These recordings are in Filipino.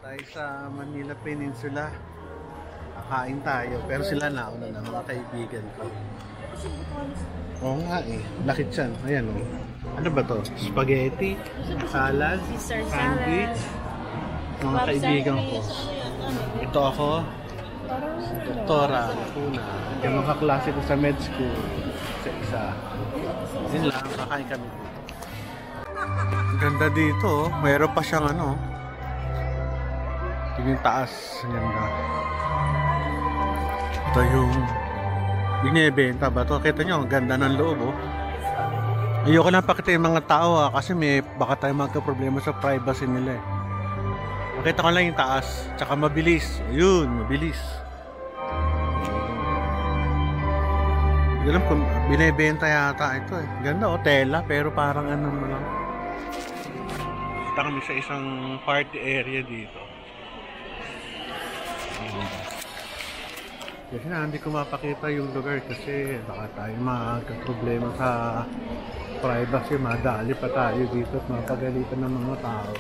tayo sa Manila Peninsula. Kakain tayo. Pero sila nauna na, mga kaibigan ko. Oo nga eh. Lakit yan. Ayan o. Ano ba to? Spaghetti, salad, sandwich. Mga kaibigan ko. Ito ako. Doktora, Lacuna. Yung mga kaklase ko sa med school. Isa. Yun lang, kakain kami dito. Ganda dito, mayroon pa siyang ano. Tingin taas, ganda. Ito yung binibenta ba ito? Kita nyo, ang ganda ng loob oh. Ayoko lang pakita yung mga tao kasi baka tayo magka-problema sa privacy nila eh. Makita ko lang yung taas, tsaka mabilis. Ayun, mabilis. Hindi alam kung binibenta yata ito eh. Ganda oh, tela pero parang ano mo lang. Kita kami sa isang party area dito. Kasi hindi ko mapakita yung lugar kasi baka tayo magka-problema sa privacy. Madali pa tayo dito at mapagalitan ng mga tao.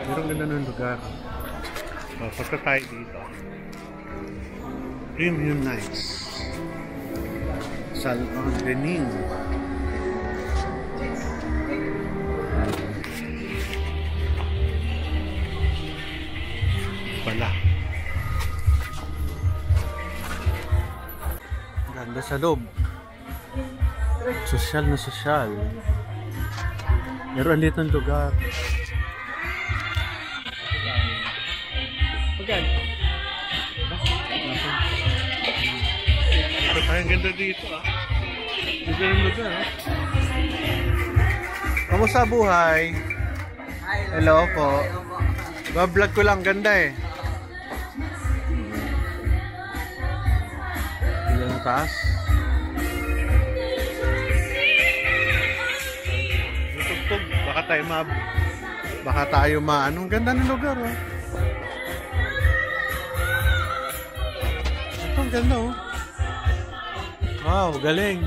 Pero ang ganda ng lugar. So, pagka tayo dito. Premium Nights. Salon Dening. Pala. Ganda sa loob. Sosyal na sosyal. Meron dito ng lugar. Pagyan. Ang ganda dito ah. Dito yung lugar ah. Kamusta buhay? Hello po. Ba-vlog ko lang, ganda eh. Ilang taas. Tugtog. Baka tayo anong ganda ng lugar oh. Ito ang ganda oh. Wow, galing.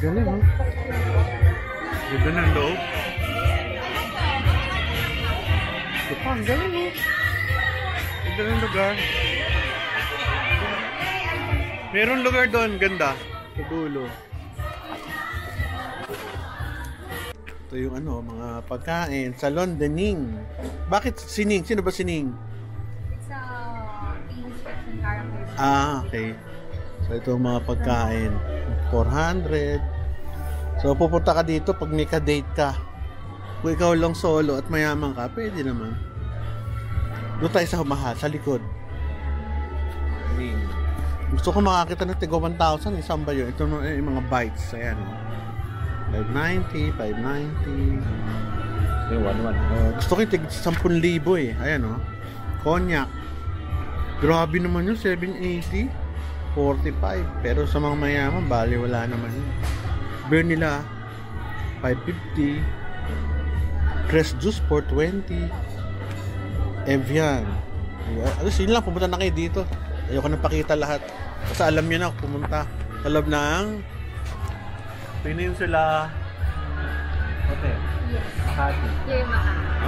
Galing oh. Ganda ng loob. Ito pa, ang galing oh. Ganda ng lugar. Meron lugar doon, ganda. Sa dulo. Ito yung ano, mga pagkain. Salon Dening. Bakit sining? Sino ba sining? It's a English and caramel. Ah, okay. So ito yung mga pagkain. 400. So pupunta ka dito pag may ka-date ka. Kung ikaw lang solo at mayaman ka, pwede naman. Doon tayo sa mahal, sa likod. Gusto ko makakita ng tigo 1,000. Isang ba yun? Ito yung mga bites. Ayan. 590, 590. Gusto ko yung tig 10,000 eh. Ayan o. Cognac. Grabe naman yun. 780. 45. Pero sa mga mayaman, bali wala naman yun. Beer nila 550. Crest juice 420. Evian. Alas yun lang. Pumunta na kayo dito. Ayoko na pakita lahat. Kasi alam nyo na pumunta sa loob ng Peninsula Hotel. Makati.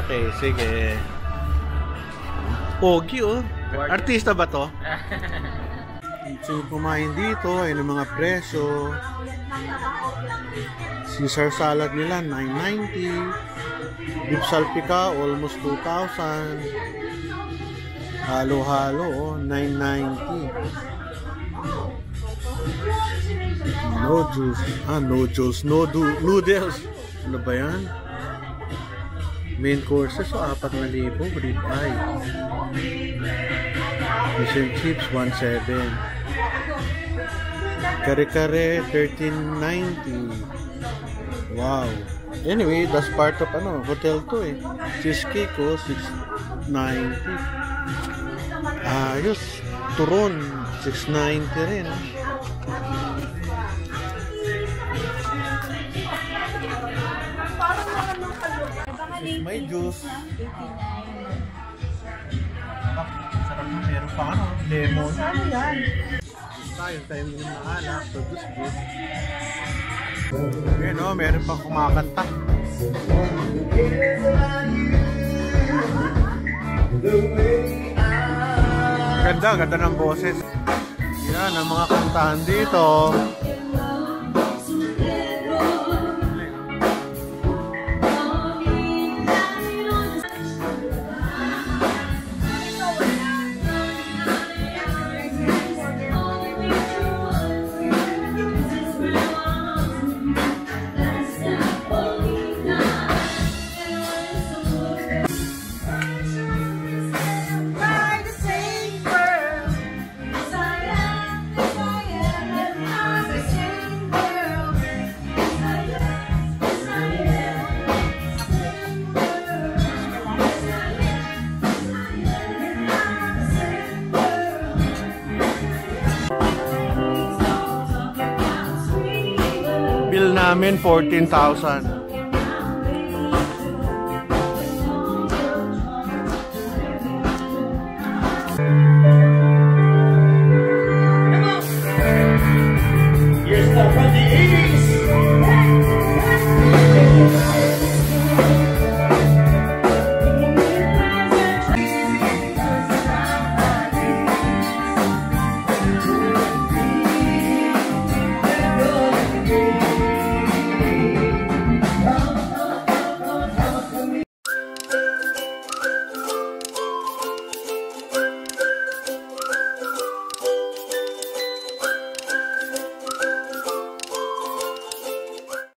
Okay, sige. Pogi oh. Artista ba to? So kumain dito ay ng mga presyo. Caesar salad nila 990. Beef salpica almost 2,000. Halo-halo, oh, 990. No juice. No juice. Noodles. Ano ba yan? Main courses, so 4,000. Rib eye. Fish and chips, 1,700. Kare-kare, 1390. Wow. Anyway, that's part of hotel to eh. Cheesecake ko, 690. Ayos, turon 690 rin. May juice. Meron pa ano, lemon. Ano yan? Tayo minum na alak. So, good. Ayan o, meron pa kumakanta. Ganda ng boses. Yan ang mga kantahan dito. Bill namin 14,000.